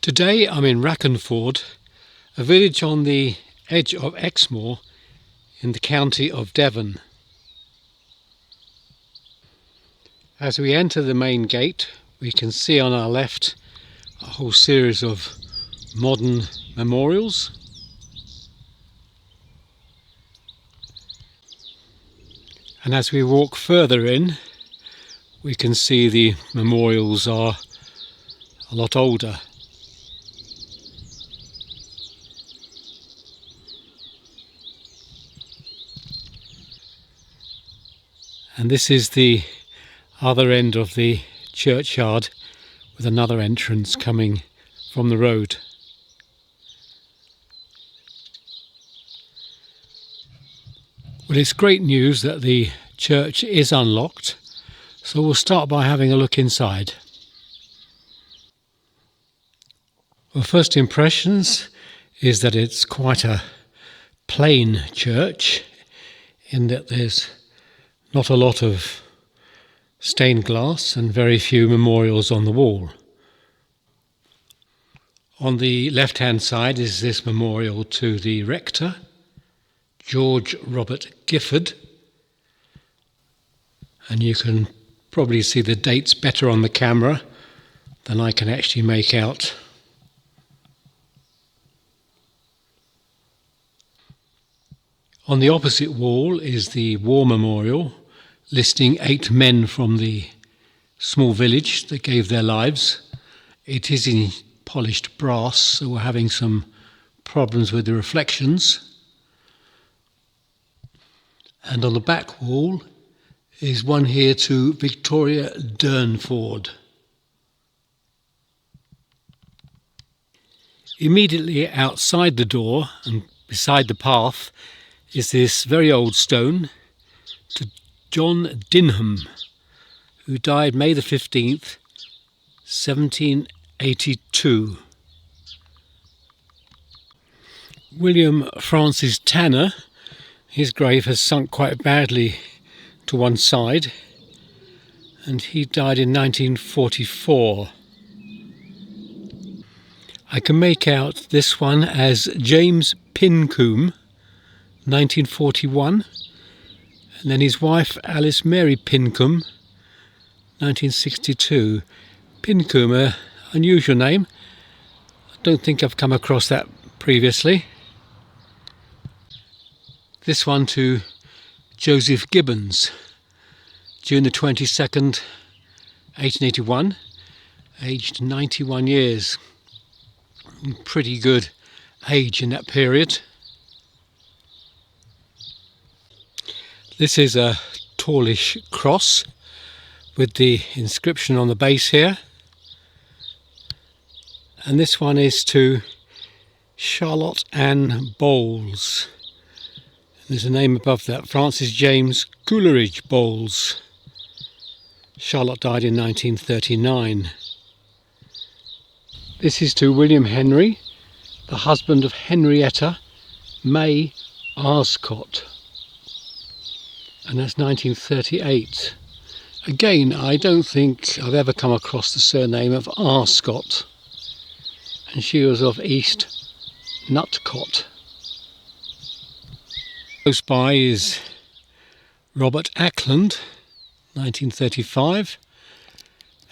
Today I'm in Rackenford, a village on the edge of Exmoor in the county of Devon. As we enter the main gate, we can see on our left a whole series of modern memorials. And as we walk further in, we can see the memorials are a lot older. And this is the other end of the churchyard with another entrance coming from the road. Well, it's great news that the church is unlocked, so we'll start by having a look inside. Well, first impressions is that it's quite a plain church in that there's not a lot of stained glass and very few memorials on the wall. On the left-hand side is this memorial to the rector, George Robert Gifford, and you can probably see the dates better on the camera than I can actually make out. On the opposite wall is the war memorial listing 8 men from the small village that gave their lives. It is in polished brass, so we're having some problems with the reflections. And on the back wall is one here to Victoria Durnford. Immediately outside the door and beside the path is this very old stone to John Dinham, who died May the 15th, 1782. William Francis Tanner, his grave has sunk quite badly to one side, and he died in 1944. I can make out this one as James Pincombe, 1941, and then his wife Alice Mary Pincombe, 1962. Pincombe, an unusual name. I don't think I've come across that previously. This one to Joseph Gibbons, June the 22nd, 1881, aged 91 years. Pretty good age in that period. This is a tallish cross with the inscription on the base here. And this one is to Charlotte Ann Bowles. There's a name above that, Francis James Coleridge Bowles. Charlotte died in 1939. This is to William Henry, the husband of Henrietta May Arscott. And that's 1938. Again, I don't think I've ever come across the surname of Arscott. And she was of East Nutcott. Close by is Robert Ackland, 1935.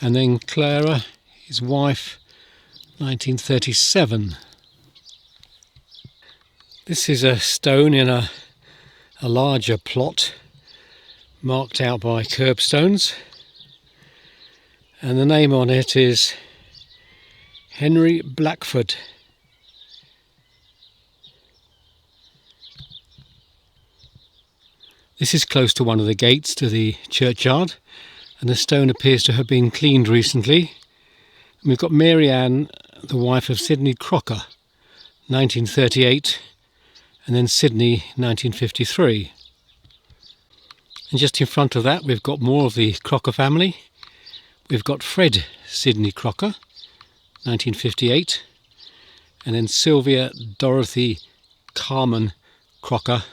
And then Clara, his wife, 1937. This is a stone in a larger plot, marked out by curbstones, and the name on it is Henry Blackford. This is close to one of the gates to the churchyard, and the stone appears to have been cleaned recently. And we've got Mary Ann, the wife of Sidney Crocker, 1938, and then Sidney, 1953. And just in front of that we've got more of the Crocker family. We've got Fred Sidney Crocker, 1958, and then Sylvia Dorothy Carmen Crocker,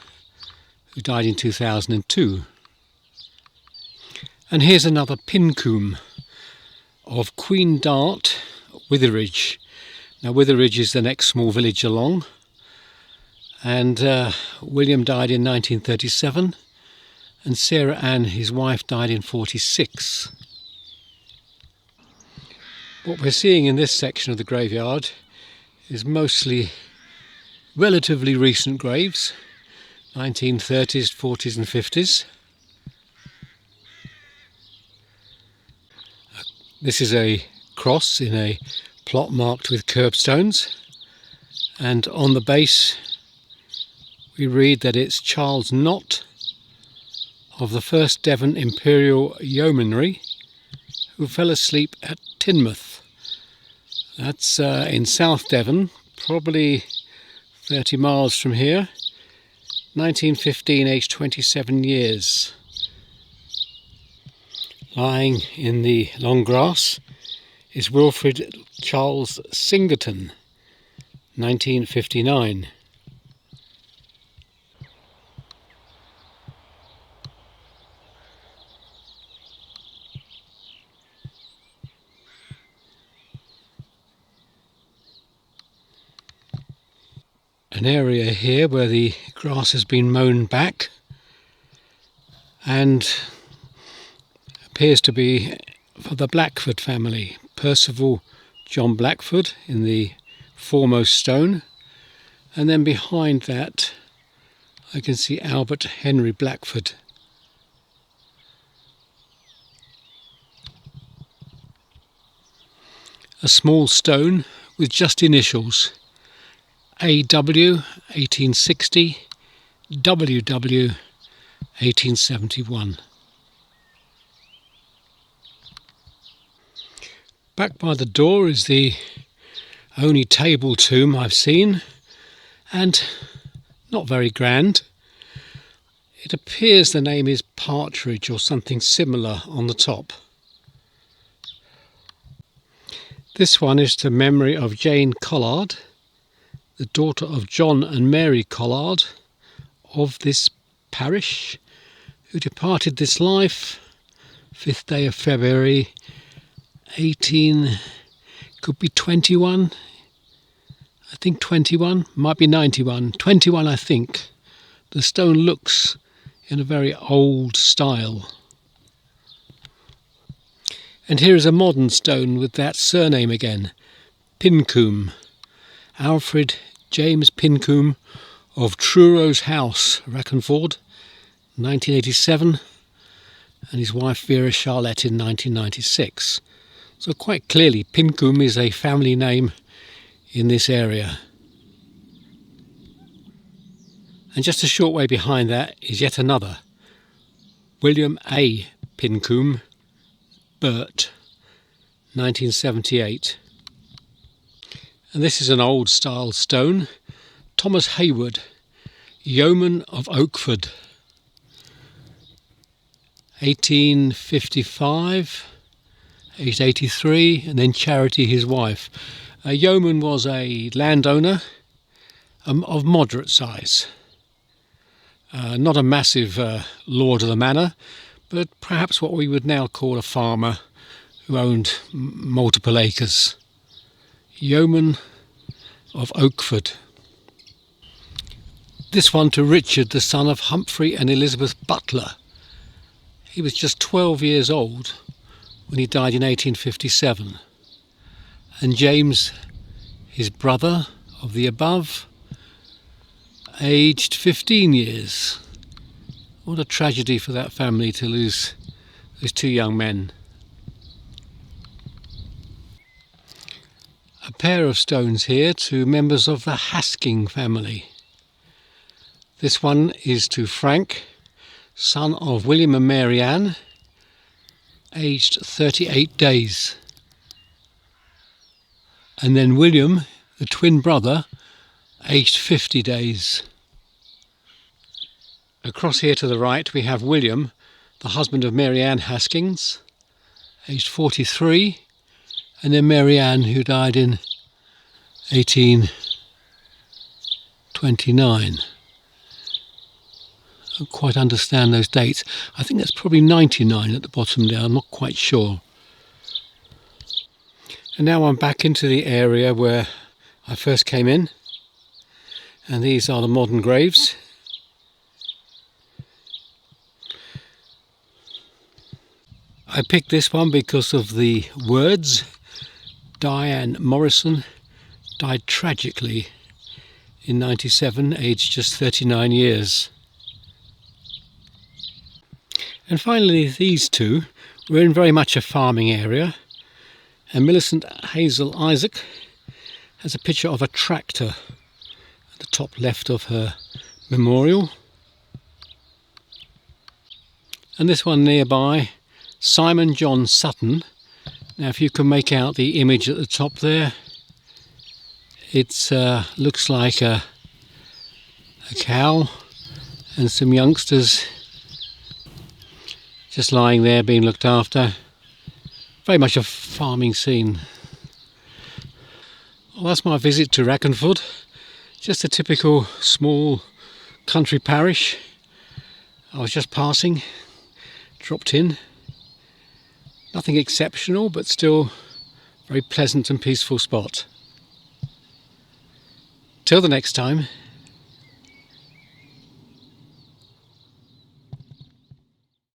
who died in 2002. And here's another Pincombe of Queen Dart, Witheridge, Now Witheridge is the next small village along, and William died in 1937 and Sarah Ann, his wife, died in 46. What we're seeing in this section of the graveyard is mostly relatively recent graves, 1930s, 40s and 50s. This is a cross in a plot marked with curbstones, and on the base we read that it's Charles Knott of the 1st Devon Imperial Yeomanry who fell asleep at Teignmouth. That's in South Devon, probably 30 miles from here. 1915, aged 27 years. Lying in the long grass is Wilfred Charles Singerton, 1959. An area here where the grass has been mown back and appears to be for the Blackford family. Percival John Blackford in the foremost stone, and then behind that I can see Albert Henry Blackford. A small stone with just initials: AW 1860, WW 1871. Back by the door is the only table tomb I've seen, and not very grand. It appears the name is Partridge or something similar on the top. This one is to memory of Jane Collard, the daughter of John and Mary Collard of this parish, who departed this life 5th day of February 18, could be 21, I think 21, might be 91, 21 I think. The stone looks in a very old style. And here is a modern stone with that surname again, Pincombe. Alfred James Pincombe of Truro's House, Rackenford, 1987, and his wife Vera Charlotte in 1996. So quite clearly Pincombe is a family name in this area. And just a short way behind that is yet another, William A. Pincombe, Burt, 1978. And this is an old style stone, Thomas Hayward, Yeoman of Oakford, 1855, aged 83, and then Charity, his wife. Yeoman was a landowner of moderate size. Not a massive lord of the manor, but perhaps what we would now call a farmer who owned multiple acres. Yeoman of Oakford. This one to Richard, the son of Humphrey and Elizabeth Butler. He was just 12 years old when he died in 1857. And James, his brother of the above, aged 15 years. What a tragedy for that family to lose those two young men. A pair of stones here to members of the Hasking family. This one is to Frank, son of William and Mary Ann, aged 38 days. And then William, the twin brother, aged 50 days. Across here to the right we have William, the husband of Mary Ann Haskins, aged 43, and then Mary Ann, who died in 1829. I don't quite understand those dates. I think that's probably 99 at the bottom there, I'm not quite sure. And now I'm back into the area where I first came in, and these are the modern graves. I picked this one because of the words. Diane Morrison died tragically in '97, aged just 39 years. And finally, these two were in very much a farming area, and Millicent Hazel Isaac has a picture of a tractor at the top left of her memorial. And this one nearby, Simon John Sutton. Now if you can make out the image at the top there, it looks like a cow and some youngsters just lying there being looked after. Very much a farming scene. Well, that's my visit to Rackenford. Just a typical small country parish. I was just passing, dropped in. Nothing exceptional, but still very pleasant and peaceful spot. Till the next time.